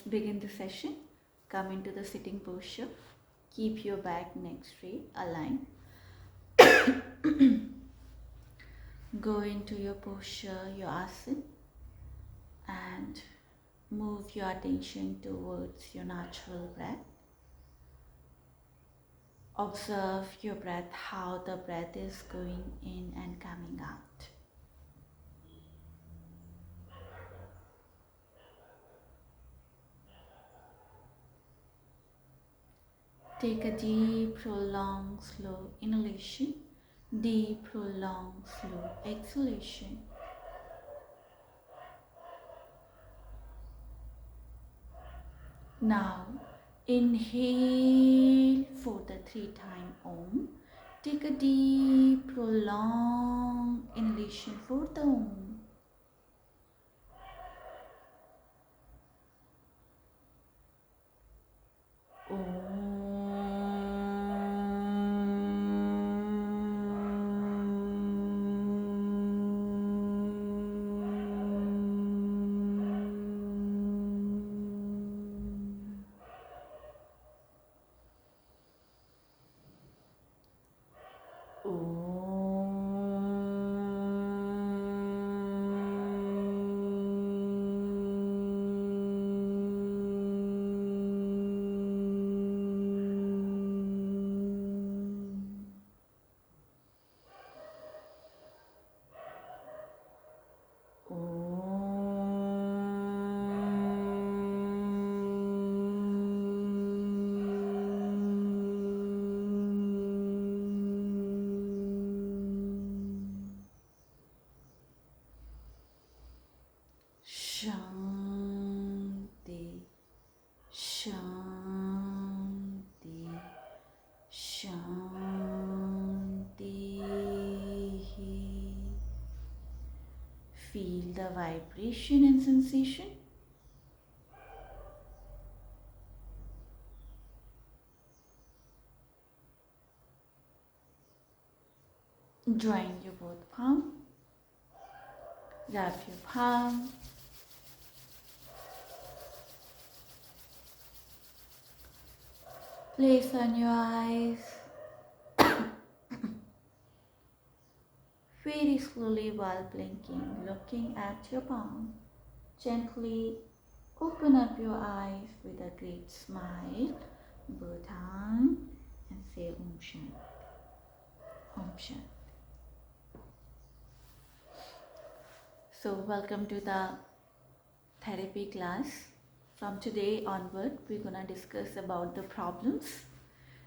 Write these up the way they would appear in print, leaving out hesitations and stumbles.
begin the session. Come into the sitting posture. Keep your back, neck straight, aligned. Go into your posture, your asana, and move your attention towards your natural breath. Observe your breath, how the breath is going in and coming out. Take a deep, prolonged, slow inhalation, deep, prolonged, slow exhalation. Now, inhale for the 3-time Om. Take a deep, prolonged inhalation for the Om. Shanti, Shanti, Shanti. Feel the vibration and sensation. Join your both palm. Wrap your palm. Place on your eyes. Very slowly while blinking, looking at your palm. Gently open up your eyes with a great smile. Both hands and say Om Shanti. Om Shanti. So welcome to the therapy class. From today onward, we're gonna discuss about the problems.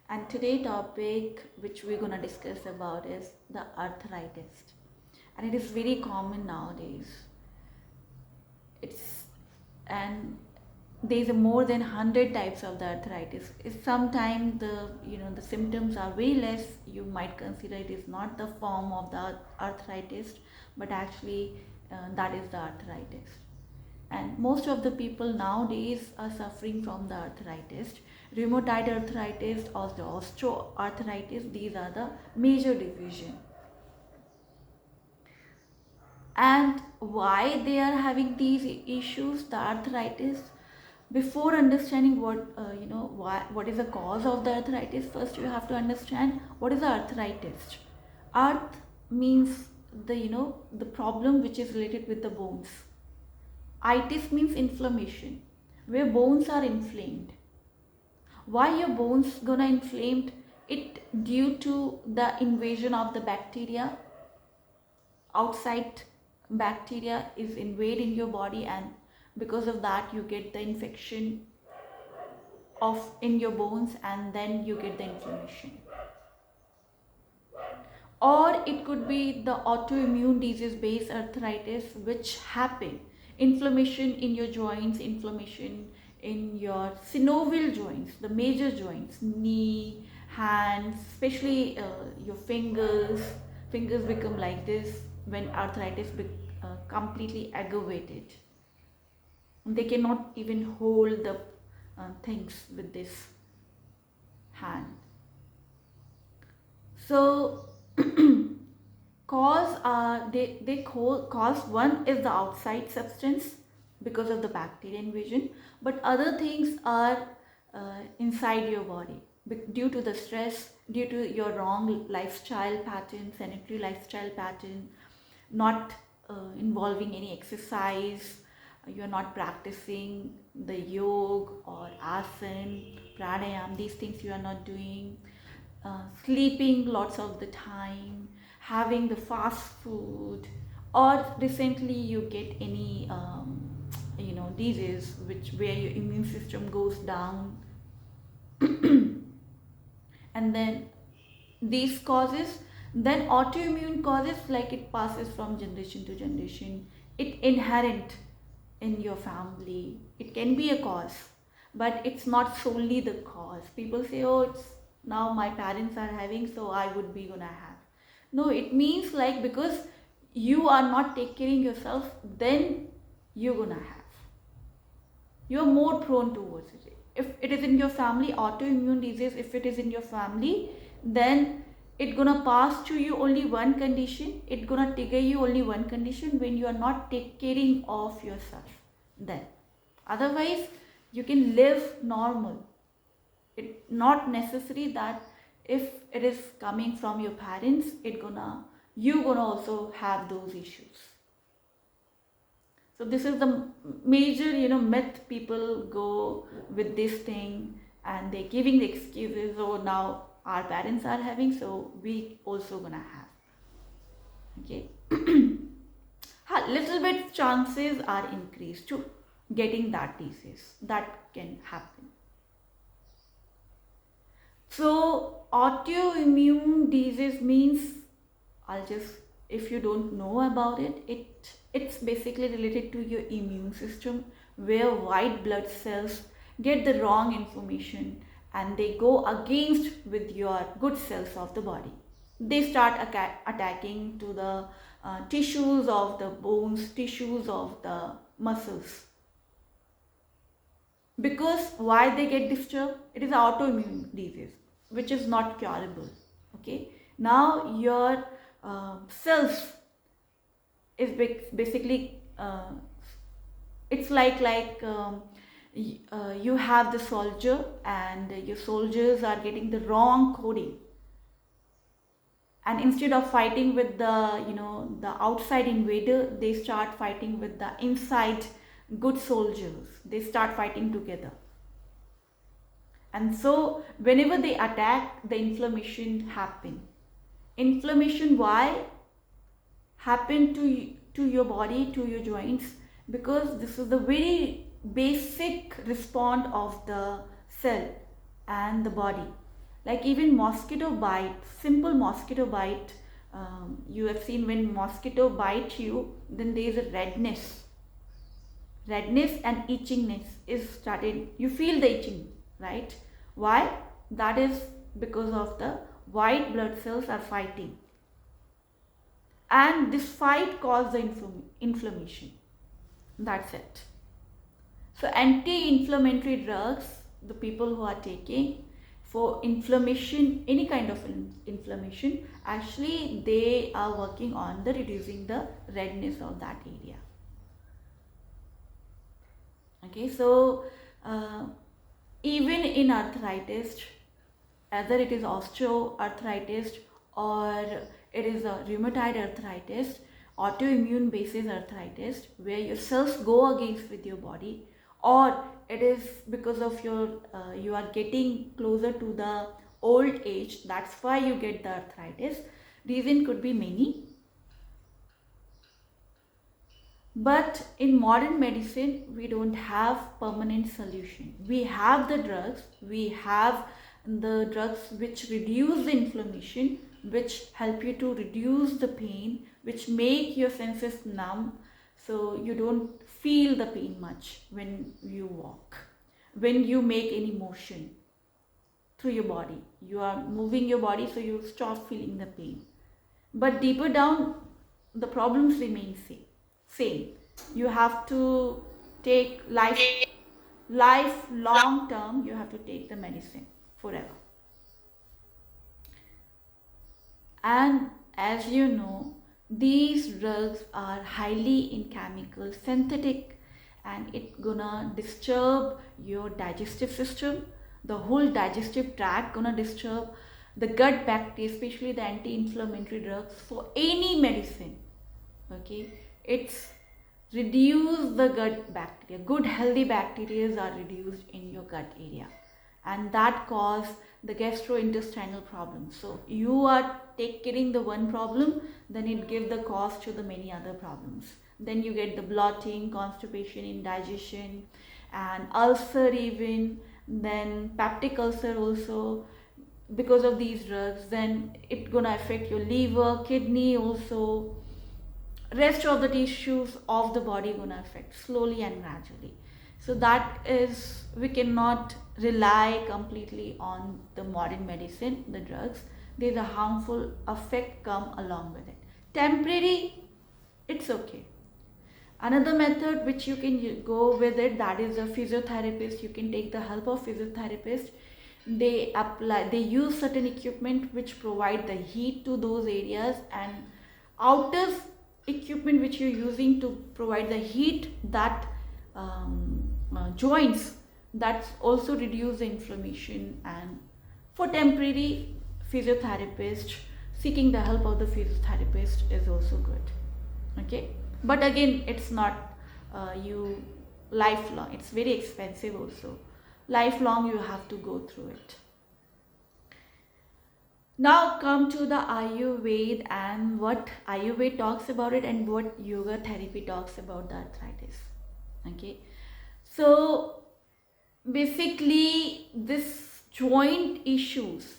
And today's topic which we're gonna discuss about is the arthritis. And it is very common nowadays. There's more than 100 types of the arthritis. Sometimes the symptoms are very less. You might consider it is not the form of the arthritis, but actually that is the arthritis. And most of the people nowadays are suffering from the arthritis. Rheumatoid arthritis or the osteoarthritis, these are the major division. And why they are having these issues, the arthritis? Before understanding what is the cause of the arthritis, first you have to understand what is the arthritis. Arth means the problem which is related with the bones. Itis means inflammation, where bones are inflamed. Why your bones gonna inflamed? It due to the invasion of the bacteria. Outside bacteria is invading your body, and because of that you get the infection in your bones, and then you get the inflammation. Or it could be the autoimmune disease based arthritis which happen. Inflammation in your joints, inflammation in your synovial joints, the major joints, knee, hands, especially your fingers become like this when arthritis completely aggravated. They cannot even hold the things with this hand. So cause one is the outside substance, because of the bacteria invasion, but other things are inside your body due to the stress, due to your wrong lifestyle pattern, sanitary lifestyle pattern, not involving any exercise, you're not practicing the yoga or asana, pranayam, these things you are not doing, sleeping lots of the time, having the fast food, or recently you get any disease where your immune system goes down, and then these causes, then autoimmune causes, like it passes from generation to generation, it inherent in your family, it can be a cause, but it's not solely the cause. People say, oh, it's now my parents are having, so I would be gonna have. No, it means like because you are not taking care of yourself, then you're gonna have, you're more prone towards it. If it is in your family, autoimmune disease, if it is in your family, then it's gonna pass to you only one condition, it's gonna trigger you only one condition, when you are not taking care of yourself. Then otherwise you can live normal. It's not necessary that if it is coming from your parents, you're gonna also have those issues. So this is the major myth people go with this thing, and they're giving the excuses, oh, now our parents are having, so we also gonna have. Okay. Little bit chances are increased to getting that disease, that can happen. So autoimmune disease means, if you don't know about it, it's basically related to your immune system, where white blood cells get the wrong information and they go against with your good cells of the body. They start attacking to the tissues of the bones, tissues of the muscles. Because why they get disturbed? It is autoimmune disease, which is not curable. Okay. Now your cells is basically it's like you have the soldier, and your soldiers are getting the wrong coding, and instead of fighting with the outside invader, they start fighting with the inside good soldiers. They start fighting together, and so whenever they attack, the inflammation happen. Inflammation why happen to your body, to your joints? Because this is the very basic response of the cell and the body. Like even mosquito bite, simple mosquito bite, you have seen when mosquito bite you, then there is a redness and itchiness is started. You feel the itching, right? Why? That is because of the white blood cells are fighting, and this fight causes the inflammation. That's it. So anti-inflammatory drugs, the people who are taking for inflammation, any kind of inflammation, actually they are working on the reducing the redness of that area. Okay, so even in arthritis, either it is osteoarthritis or it is a rheumatoid arthritis, autoimmune basis arthritis, where your cells go against with your body, or it is because of your you are getting closer to the old age, that's why you get the arthritis. Reason could be many. But in modern medicine, we don't have permanent solution. We have the drugs, which reduce the inflammation, which help you to reduce the pain, which make your senses numb, so you don't feel the pain much when you walk. When you make any motion through your body, you are moving your body, so you stop feeling the pain. But deeper down, the problems remain same. You have to take life long term, you have to take the medicine forever. And as you know, these drugs are highly in chemical, synthetic, and it gonna disturb your digestive system, the whole digestive tract gonna disturb, the gut bacteria, especially the anti-inflammatory drugs for any medicine. Okay, it's reduce the gut bacteria. Good healthy bacteria are reduced in your gut area, and that cause the gastrointestinal problems. So you are taking the one problem, then it gives the cause to the many other problems. Then you get the bloating, constipation, indigestion, and ulcer even, then peptic ulcer also because of these drugs. Then it's gonna affect your liver, kidney also, rest of the tissues of the body gonna affect slowly and gradually. So that is, we cannot rely completely on the modern medicine, the drugs. There's a harmful effect come along with it. Temporary, it's okay. Another method which you can go with it, that is a physiotherapist. You can take the help of physiotherapist. They use certain equipment which provide the heat to those areas, and outer equipment which you're using to provide the heat, that joints, that's also reduce the inflammation. And for temporary, physiotherapist, seeking the help of the physiotherapist is also good. Okay, but again, it's not you lifelong, it's very expensive also. Lifelong you have to go through it. Now come to the Ayurveda, and what Ayurveda talks about it and what yoga therapy talks about the arthritis. Okay, so basically this joint issues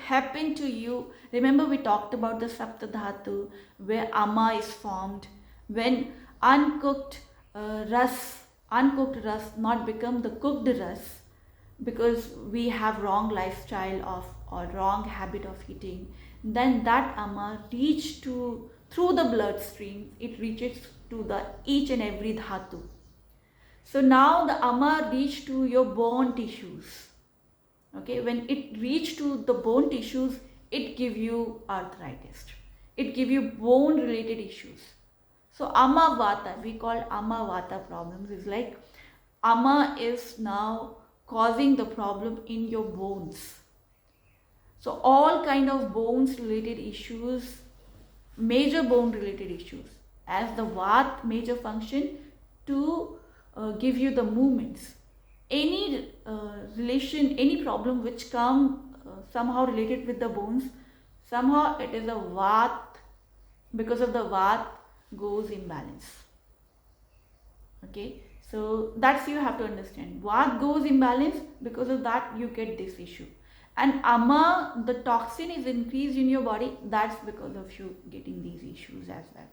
happen to you. Remember we talked about the Saptadhatu, where ama is formed when uncooked ras not become the cooked ras, because we have wrong lifestyle of or wrong habit of eating. Then that ama reach to through the bloodstream, it reaches to the each and every dhatu. So now the ama reach to your bone tissues. Okay, when it reach to the bone tissues, it give you arthritis, it give you bone related issues. So ama vata, we call ama vata problems, is like ama is now causing the problem in your bones. So all kind of bones related issues, major bone related issues, as the vat major function to give you the movements. Any relation, any problem which come somehow related with the bones, somehow it is a vat, because of the vat goes imbalance. Okay, so that's, you have to understand, vat goes imbalance, because of that you get this issue. And ama, the toxin is increased in your body, that's because of you getting these issues as well.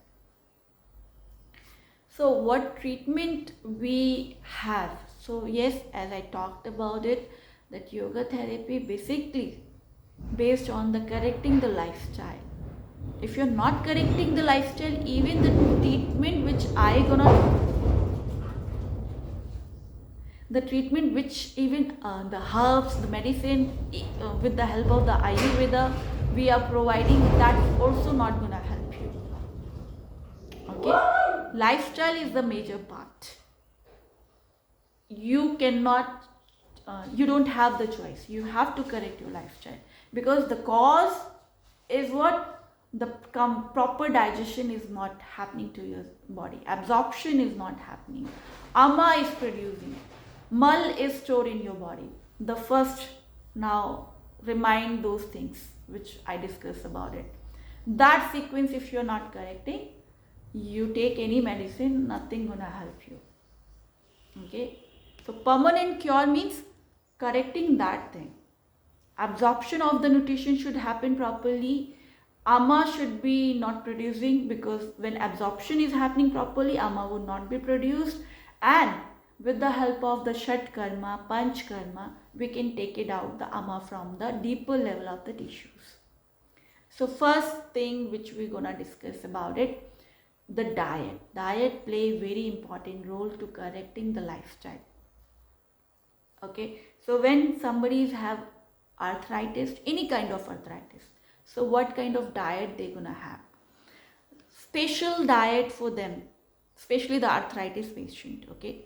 So what treatment we have? So yes, as I talked about it, that yoga therapy basically based on the correcting the lifestyle. If you're not correcting the lifestyle, even the treatment which the herbs, the medicine, with the help of the Ayurveda we are providing, that's also not gonna help you. Okay, lifestyle is the major part. You cannot, you don't have the choice. You have to correct your lifestyle, because the cause is what? The proper digestion is not happening to your body. Absorption is not happening. Ama is producing. Mal is stored in your body. The first, now remind those things which I discussed about it. That sequence, if you're not correcting, you take any medicine, nothing gonna help you. Okay, so permanent cure means correcting that thing. Absorption of the nutrition should happen properly. Ama should be not producing, because when absorption is happening properly, ama would not be produced. And with the help of the Shat Karma, Panch Karma, we can take it out, the ama, from the deeper level of the tissues. So first thing which we're gonna discuss about it, the diet. Diet play very important role to correcting the lifestyle. Okay, so when somebody's have arthritis, any kind of arthritis, so what kind of diet they're gonna have? Special diet for them. especially the arthritis patient. Okay,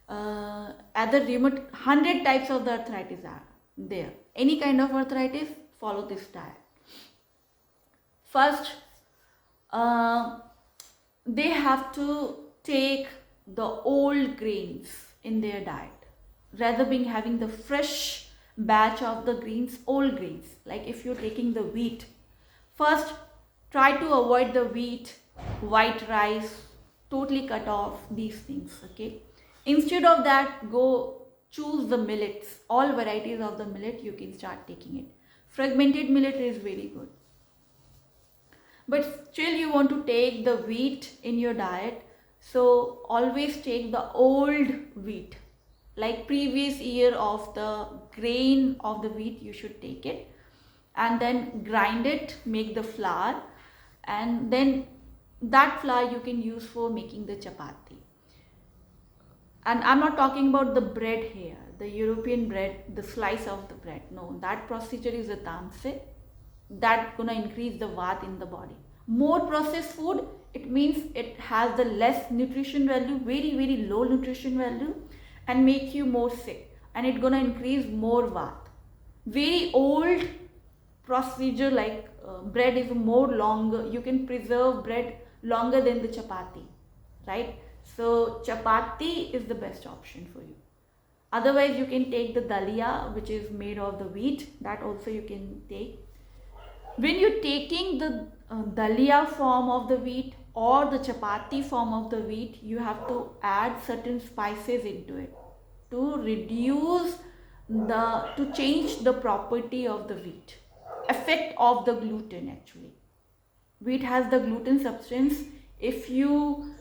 at the remote 100 types of the arthritis are there. Any kind of arthritis, follow this diet. First, they have to take the old grains in their diet rather than having the fresh batch of the grains, old grains. Like if you're taking the wheat, first try to avoid the wheat, white rice, totally cut off these things. Okay, instead of that, go choose the millets, all varieties of the millet. You can start taking it. Fragmented millet is very good, but still you want to take the wheat in your diet, so always take the old wheat, like previous year of the grain of the wheat. You should take it and then grind it, make the flour, and then that flour you can use for making the chapati. And I'm not talking about the bread here, the European bread, the slice of the bread. No, that procedure is a tamse. That's gonna increase the vat in the body. More processed food, it means it has the less nutrition value, very low nutrition value, and make you more sick, and it's gonna increase more vat. Very old procedure, like bread is more longer. You can preserve bread longer than the chapati, right? So chapati is the best option for you. Otherwise, you can take the dalia, which is made of the wheat. That also you can take. When you're taking the dalia form of the wheat or the chapati form of the wheat, you have to add certain spices into it to reduce to change the property of the wheat, effect of the gluten. Actually, wheat has the gluten substance. If you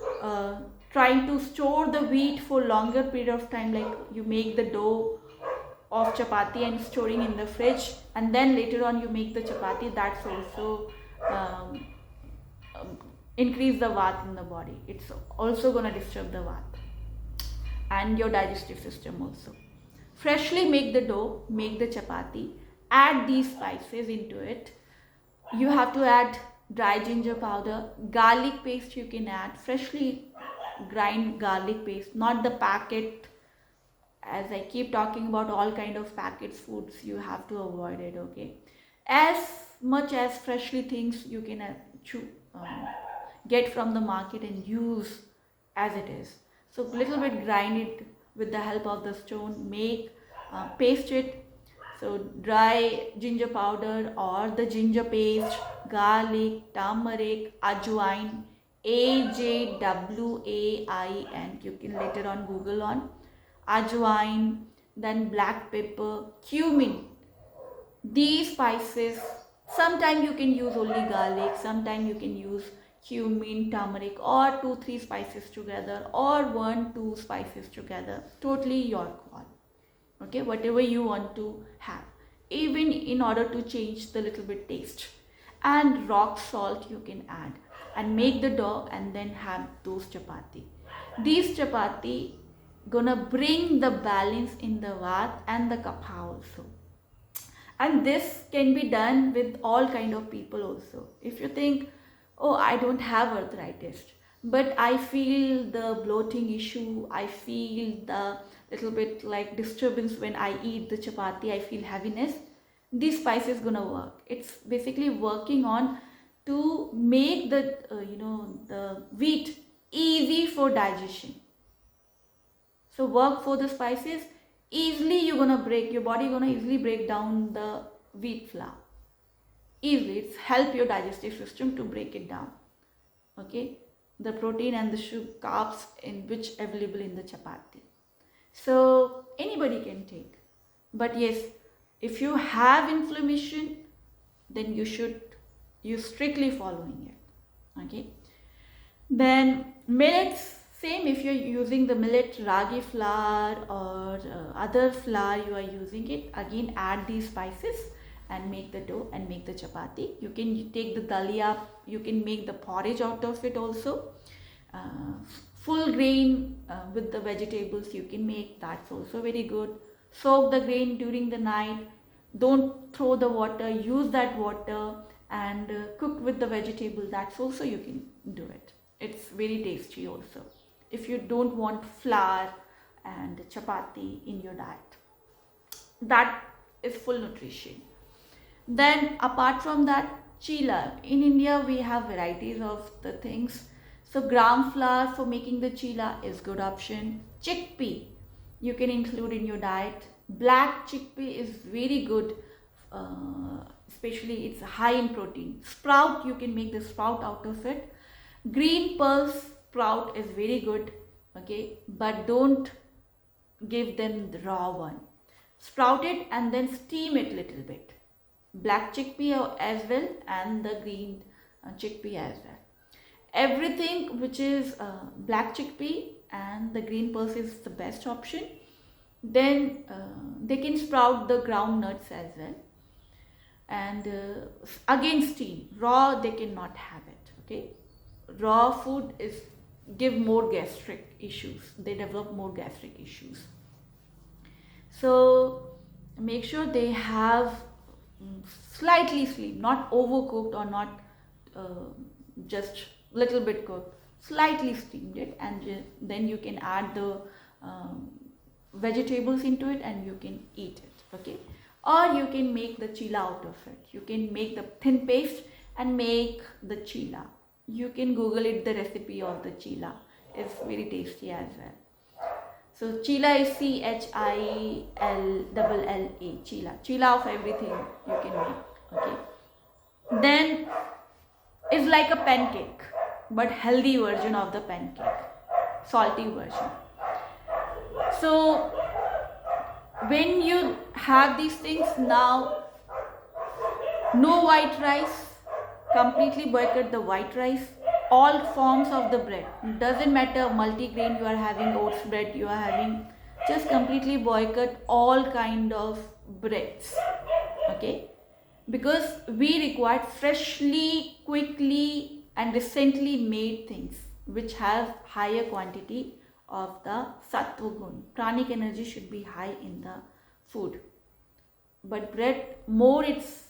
trying to store the wheat for longer period of time, like you make the dough of chapati and storing in the fridge, and then later on you make the chapati, that's also increase the vat in the body. It's also gonna disturb the vat and your digestive system also. Freshly make the dough, make the chapati, add these spices into it. You have to add dry ginger powder, garlic paste you can add, freshly grind garlic paste, not the packet. As I keep talking about all kind of packaged foods, you have to avoid it. Okay, as much as freshly things you can get from the market and use as it is. So little bit grind it with the help of the stone, make paste it. So dry ginger powder or the ginger paste, garlic, turmeric, ajwain, 𝐂𝐨𝐿𝐴𝐼𝑛. You can later on Google on ajwain, then black pepper, cumin. These spices, sometimes you can use only garlic, sometimes you can use cumin, turmeric, or 2-3 spices together, or 1-2 spices together. Totally your call. Okay, whatever you want to have, even in order to change the little bit taste. And rock salt you can add, and make the dough, and then have those chapati. These chapati gonna bring the balance in the vat and the kapha also. And this can be done with all kind of people also. If you think, oh, I don't have arthritis, but I feel the bloating issue, I feel the little bit like disturbance when I eat the chapati, I feel heaviness, this spice is gonna work. It's basically working on to make the the wheat easy for digestion. So work for the spices, easily your body gonna easily break down the wheat flour. Easily, it's help your digestive system to break it down. Okay, the protein and the sugar, carbs in which available in the chapati. So anybody can take, but yes, if you have inflammation, then you strictly following it. Okay, then millets, same. If you're using the millet ragi flour or other flour you are using it, again add these spices and make the dough and make the chapati. You can take the dalia, you can make the porridge out of it also. Full grain with the vegetables you can make, that's also very good. Soak the grain during the night, don't throw the water, use that water and cook with the vegetable, that's also you can do it. It's very tasty also. If you don't want flour and chapati in your diet, that is full nutrition. Then apart from that, chila. In India we have varieties of the things. So gram flour for making the chila is good option. Chickpea you can include in your diet. Black chickpea is very good, especially it's high in protein. Sprout, you can make the sprout out of it. Green pulse sprout is very good, okay, but don't give them the raw one. Sprout it and then steam it little bit. Black chickpea as well and the green chickpea as well. Everything which is black chickpea and the green pulse is the best option. Then they can sprout the ground nuts as well, and again steam. Raw they cannot have it, okay. Raw food is give more gastric issues, they develop more gastric issues. So make sure they have slightly steamed, not overcooked or not just little bit cooked, slightly steamed it, and then you can add the vegetables into it and you can eat it, okay. Or you can make the chila out of it. You can make the thin paste and make the chila. You can Google it, the recipe of the chila. It's very tasty as well. So chila is CHILLLA, chila. Chila of everything you can make, okay. Then it's like a pancake, but healthy version of the pancake, salty version. So when you have these things now, no white rice, completely boycott the white rice. All forms of the bread, doesn't matter multigrain you are having, oats bread you are having, just completely boycott all kind of breads, okay, because we require freshly, quickly and recently made things which have higher quantity of the sattva gun. Pranic energy should be high in the food, but bread more it's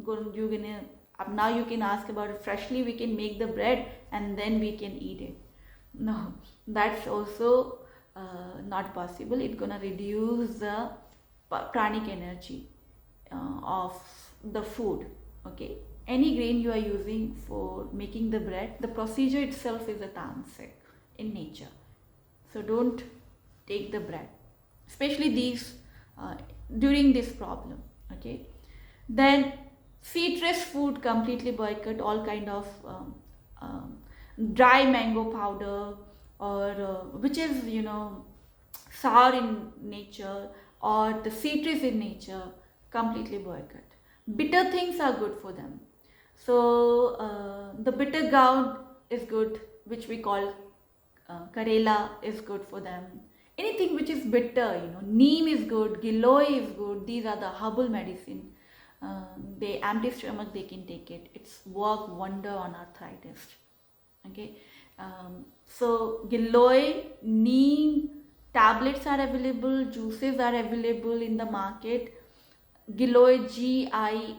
going, you're gonna now you can ask about it. Freshly we can make the bread and then we can eat it. No, that's also not possible. It's gonna reduce the pranic energy of the food, okay. Any grain you are using for making the bread, the procedure itself is a tamasic in nature, so don't take the bread, especially these during this problem, okay. Then citrus food, completely boycott. All kind of dry mango powder or which is, you know, sour in nature or the citrus in nature, completely boycott. Bitter things are good for them. So the bitter gourd is good, which we call Karela is good for them. Anything which is bitter, you know, neem is good, giloy is good. These are the herbal medicine. They empty stomach, they can take it. It's work wonder on arthritis, okay. So giloy, neem tablets are available, juices are available in the market. Giloy, GILOY,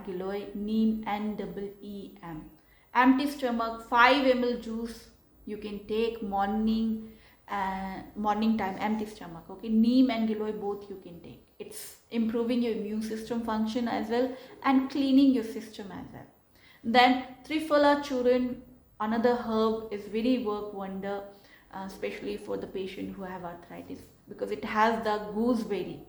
giloy, neem, NEEM. Empty stomach, 5 ml juice you can take morning time, empty stomach, okay. Neem and giloy both you can take. It's improving your immune system function as well and cleaning your system as well. Then Triphala Churn, another herb, is very work wonder, especially for the patient who have arthritis, because it has the gooseberry,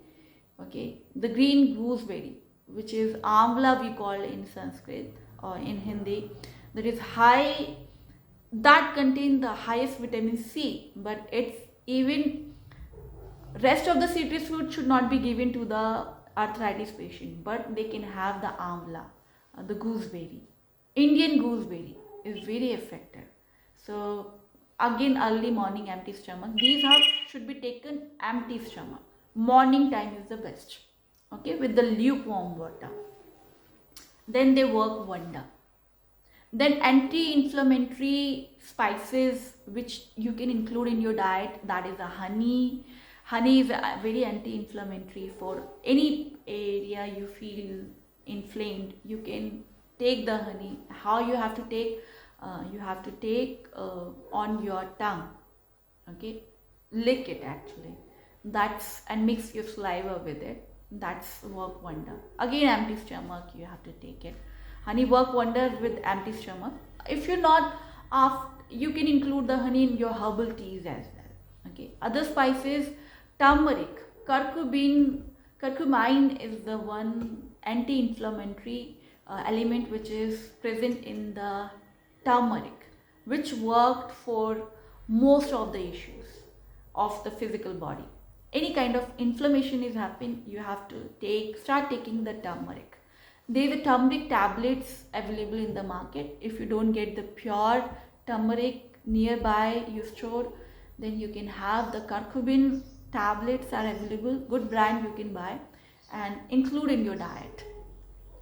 okay, the green gooseberry, which is amla we call in Sanskrit or in Hindi, that is high, that contains the highest vitamin C, but it's even rest of the citrus fruit should not be given to the arthritis patient, but they can have the amla, the gooseberry. Indian gooseberry is very effective. So again, early morning, empty stomach. These herbs should be taken empty stomach. Morning time is the best, okay, with the lukewarm water. Then they work wonder. Then anti-inflammatory spices which you can include in your diet, that is the honey. Honey is very anti-inflammatory. For any area you feel inflamed, you can take the honey. How you have to take? you have to take on your tongue. Okay, lick it actually. And mix your saliva with it. That's work wonder. Again, empty stomach, you have to take it. Honey work wonders with empty stomach. If you're not, you can include the honey in your herbal teas as well. Okay. Other spices, turmeric, curcumine is the one anti-inflammatory element which is present in the turmeric, which worked for most of the issues of the physical body. Any kind of inflammation is happening, you have to start taking the turmeric. There are turmeric tablets available in the market. If you don't get the pure turmeric nearby you store, then you can have the curcumine tablets are available. Good brand you can buy and include in your diet.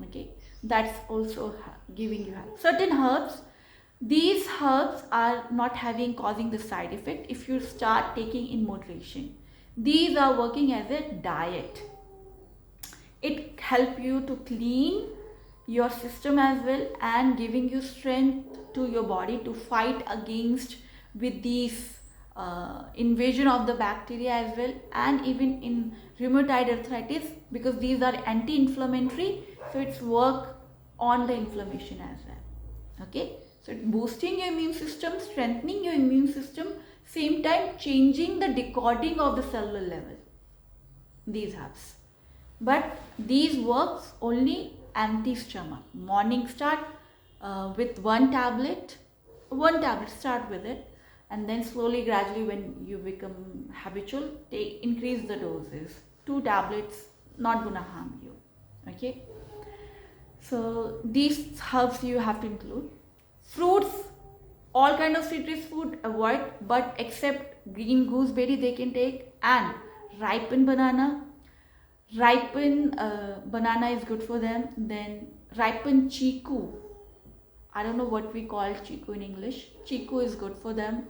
Okay, that's also giving you help. Certain herbs, these herbs are not causing the side effect if you start taking in moderation. These are working as a diet. It helps you to clean your system as well and giving you strength to your body to fight against with these invasion of the bacteria as well, and even in rheumatoid arthritis, because these are anti-inflammatory, so it's work on the inflammation as well. Okay, so boosting your immune system, strengthening your immune system, same time changing the decoding of the cellular level, these herbs. But these works only empty stomach. Morning start with one tablet start with it, and then slowly gradually when you become habitual, increase the doses. 2 tablets not gonna harm you. Okay, so these herbs you have to include. Fruits, all kind of citrus food avoid, but except green gooseberry they can take, and ripened banana. Banana is good for them. Then ripened chiku, I don't know what we call chiku in English. Chiku is good for them.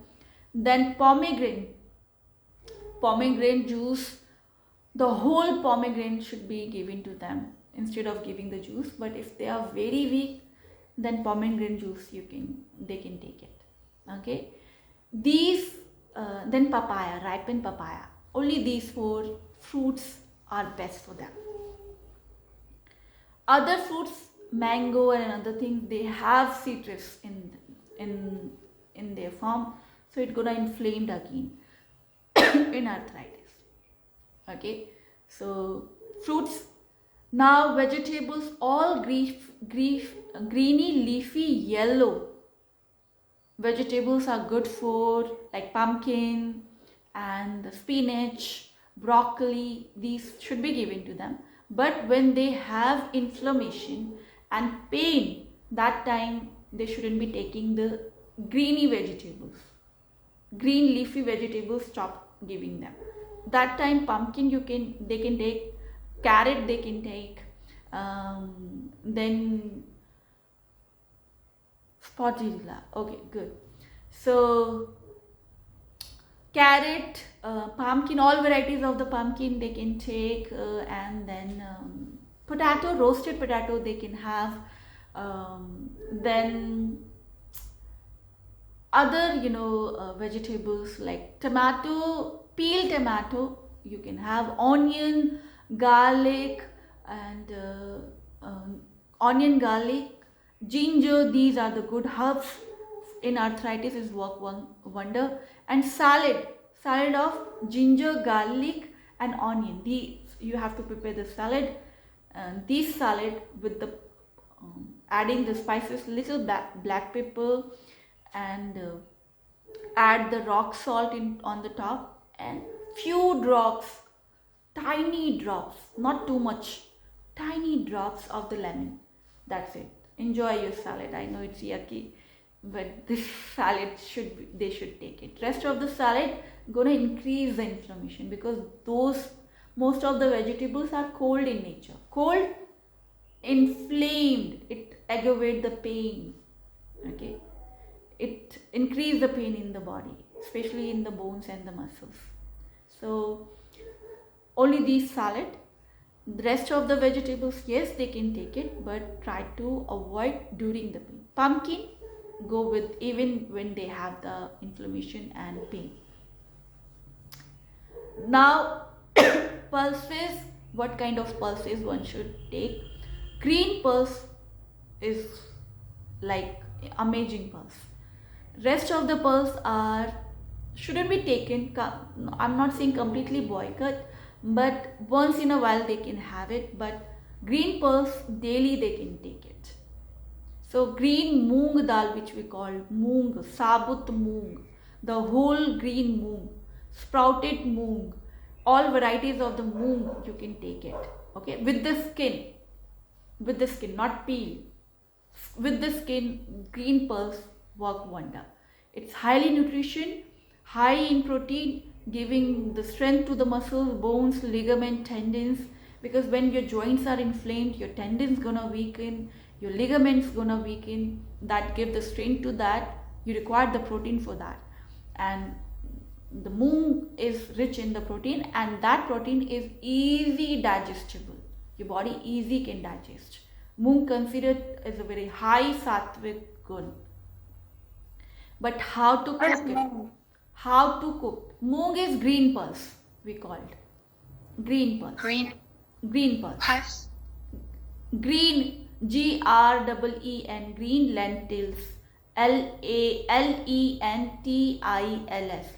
Then pomegranate juice, the whole pomegranate should be given to them instead of giving the juice. But if they are very weak, then pomegranate juice they can take it. Okay, these then papaya, ripened papaya. Only these 4 fruits are best for them. Other fruits, mango and other things, they have citrus in their form, so it's gonna inflame again in arthritis. Okay, so fruits. Now vegetables, all greeny leafy yellow vegetables are good for, like pumpkin and spinach, broccoli. These should be given to them. But when they have inflammation and pain, that time they shouldn't be taking the greeny vegetables. Green leafy vegetables, stop giving them. That time pumpkin they can take, carrot they can take, then spotula. Okay, good. So carrot, pumpkin, all varieties of the pumpkin they can take, and then potato, roasted potato they can have, then other vegetables like tomato, peeled tomato you can have, onion, garlic, and ginger. These are the good herbs in arthritis, is work wonder. And salad of ginger, garlic and onion. These you have to prepare the salad, and this salad with the adding the spices, little black pepper, and add the rock salt on the top, and few drops, tiny drops, not too much, tiny drops of the lemon. That's it. Enjoy your salad. I know it's yucky, but this salad they should take it. Rest of the salad gonna increase the inflammation, because most of the vegetables are cold in nature. Cold, inflamed, it aggravate the pain. Okay, it increase the pain in the body, especially in the bones and the muscles. So only these salad. The rest of the vegetables, yes, they can take it, but try to avoid during the pain. Pumpkin, go with even when they have the inflammation and pain. Now, pulses, what kind of pulses one should take? Green pulse is like amazing pulse. Rest of the pulse are shouldn't be taken. I'm not saying completely boycott, but once in a while they can have it. But green pulse daily they can take it. So green moong dal, which we call moong, sabut moong, the whole green moong, sprouted moong, all varieties of the moong you can take it. Okay, with the skin, not peel. With the skin, green pulse work wonder. It's highly nutrition, high in protein, giving the strength to the muscles, bones, ligament, tendons. Because when your joints are inflamed, your tendons gonna weaken, your ligaments gonna weaken. That give the strength to that. You require the protein for that, and the moong is rich in the protein, and that protein is easy digestible. Your body easy can digest. Moong considered as a very high sattvic gun. But how to cook it? How to cook? Moong is green pulse, we call it. Green pulse. Green pulse. Pulse. Green, GREEN, green lentils. LENTILS,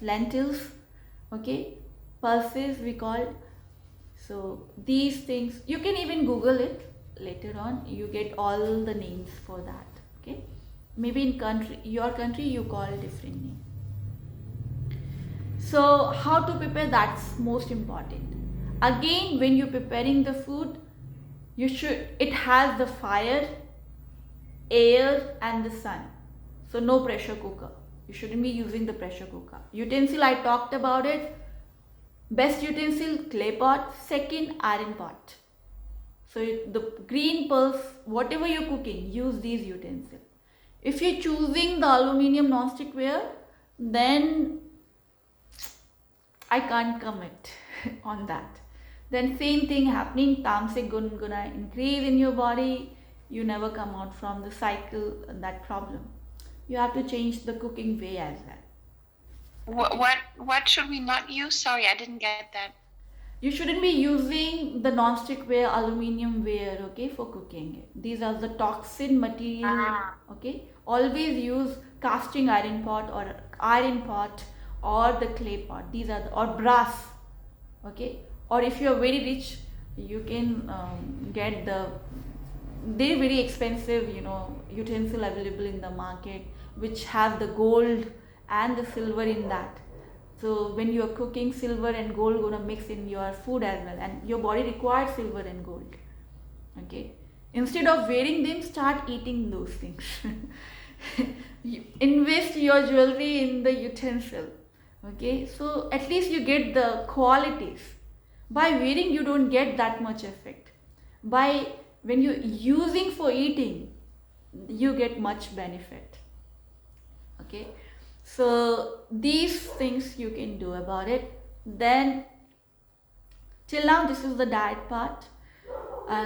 lentils. Okay, pulses we call. So these things you can even Google it later on. You get all the names for that. Okay, maybe in your country you call a different name. So how to prepare, that's most important. Again, when you're preparing the food, it has the fire, air and the sun. So no pressure cooker. You shouldn't be using the pressure cooker. Utensil, I talked about it. Best utensil, clay pot. Second, iron pot. So the green pulse, whatever you're cooking, use these utensils. If you're choosing the aluminium non-stick ware, then I can't commit on that. Then same thing happening, tamasic gonna increase in your body. You never come out from the cycle, that problem. You have to change the cooking way as well. What should we not use? Sorry, I didn't get that. You shouldn't be using the non-stick ware, aluminium ware, okay, for cooking. These are the toxin material, okay. Always use casting iron pot or the clay pot. These are or brass, okay. Or if you are very rich, you can get they're very expensive, utensil available in the market, which have the gold and the silver in that. So when you are cooking, silver and gold gonna mix in your food as well, and your body requires silver and gold. Okay, instead of wearing them, start eating those things. Invest your jewelry in the utensil. Okay, so at least you get the qualities. By wearing, you don't get that much effect. When you're using for eating, you get much benefit. Okay, so these things you can do about it. Then till now, this is the diet part.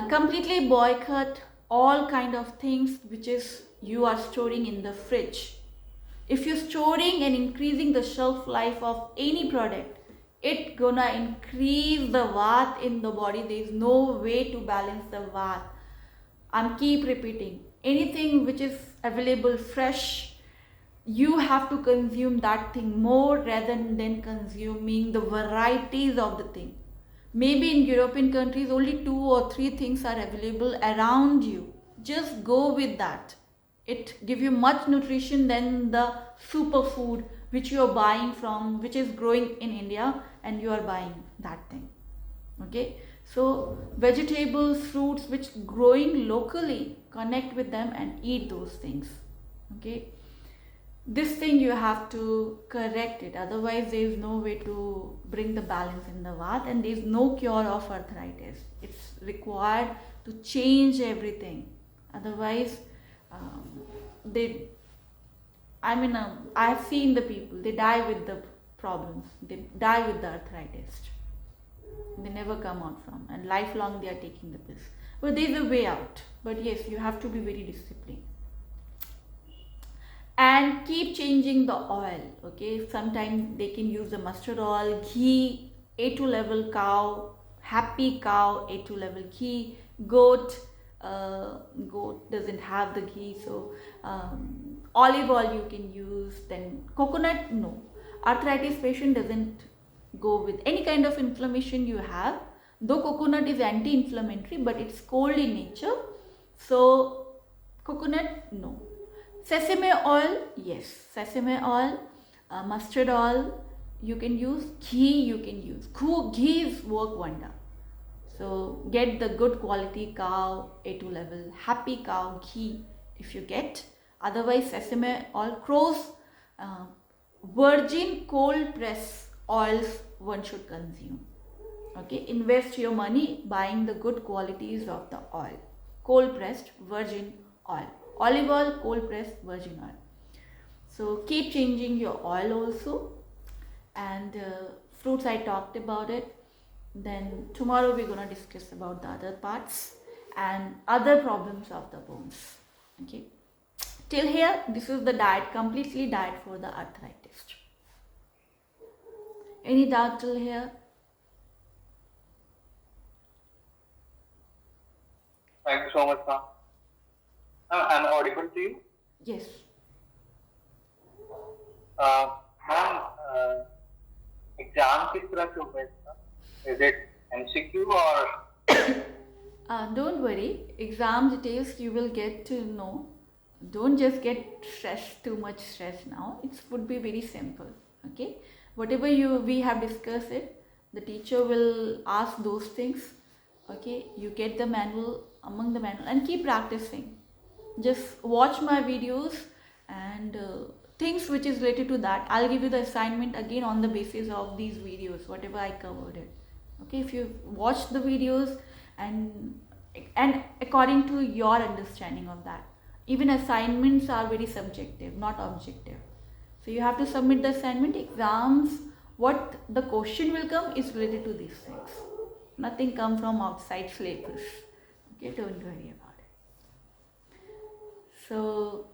Completely boycott all kind of things which is you are storing in the fridge. If you're storing and increasing the shelf life of any product, it's gonna increase the vat in the body. There is no way to balance the vat. I'm keep repeating, anything which is available fresh, you have to consume that thing more rather than consuming the varieties of the thing. Maybe in European countries only 2 or 3 things are available around you. Just go with that. It gives you much nutrition than the superfood which you are buying from, which is growing in India, and you are buying that thing. Okay, so vegetables, fruits which growing locally, connect with them and eat those things. Okay, this thing you have to correct it, otherwise there is no way to bring the balance in the vat, and there is no cure of arthritis. It's required to change everything, otherwise I have seen the people, they die with the problems, they die with the arthritis, they never come out from, and lifelong they are taking the pills. But there is a way out, but yes, you have to be very disciplined. And keep changing the oil. Okay, sometimes they can use the mustard oil, ghee, A2 level cow, happy cow, A2 level ghee, goat. Goat doesn't have the ghee, so olive oil you can use. Then coconut, no. Arthritis patient doesn't go with any kind of inflammation you have, though coconut is anti-inflammatory, but it's cold in nature, so coconut, no. Sesame oil, yes, sesame oil, mustard oil you can use, ghee you can use. Ghees work wonder. So get the good quality cow, A2 level, happy cow ghee if you get. Otherwise sesame oil, crow's virgin cold press oils one should consume. Okay, invest your money buying the good qualities of the oil. Cold pressed virgin oil. Olive oil, cold pressed virgin oil. So keep changing your oil also. And fruits, I talked about it. Then tomorrow we're going to discuss about the other parts and other problems of the bones. Okay. Till here, this is the diet, completely diet for the arthritis. Any doubt till here? Thank you so much, ma'am. I'm audible to you? Yes. Ma'am, exam किस तरह से होगा इसका? Is it MCQ or? Don't worry, exam details you will get to know. Don't just get stressed, too much stress now. It would be very simple. Okay, whatever we have discussed it, the teacher will ask those things. Okay, you get the manual, among the manual, and keep practicing. Just watch my videos and things which is related to that. I'll give you the assignment again on the basis of these videos, whatever I covered it. Okay, if you watch the videos and according to your understanding of that, even assignments are very subjective, not objective. So you have to submit the assignment. Exams, what the question will come is related to these things. Nothing come from outside syllabus. Okay, don't worry about it. So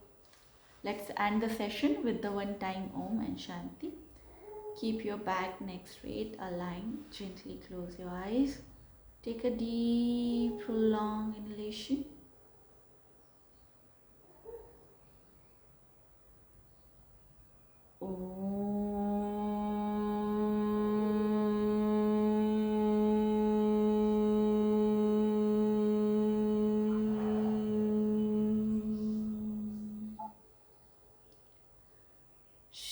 let's end the session with the one time Om and Shanti. Keep your back, neck straight, aligned. Gently close your eyes. Take a deep, prolonged inhalation.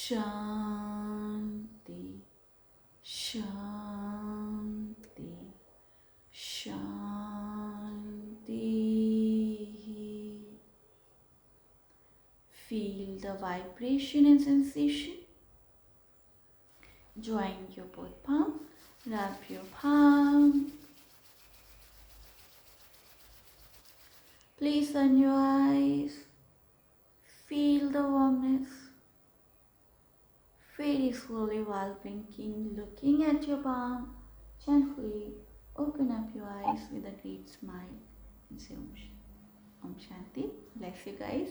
Shanti, Shanti, Shanti. Feel the vibration and sensation. Join your both palms. Rub your palm. Place on your eyes. Feel the warmness. Very slowly while blinking, looking at your palm, gently open up your eyes with a great smile and say Om Shanti. Om Shanti. Bless you guys.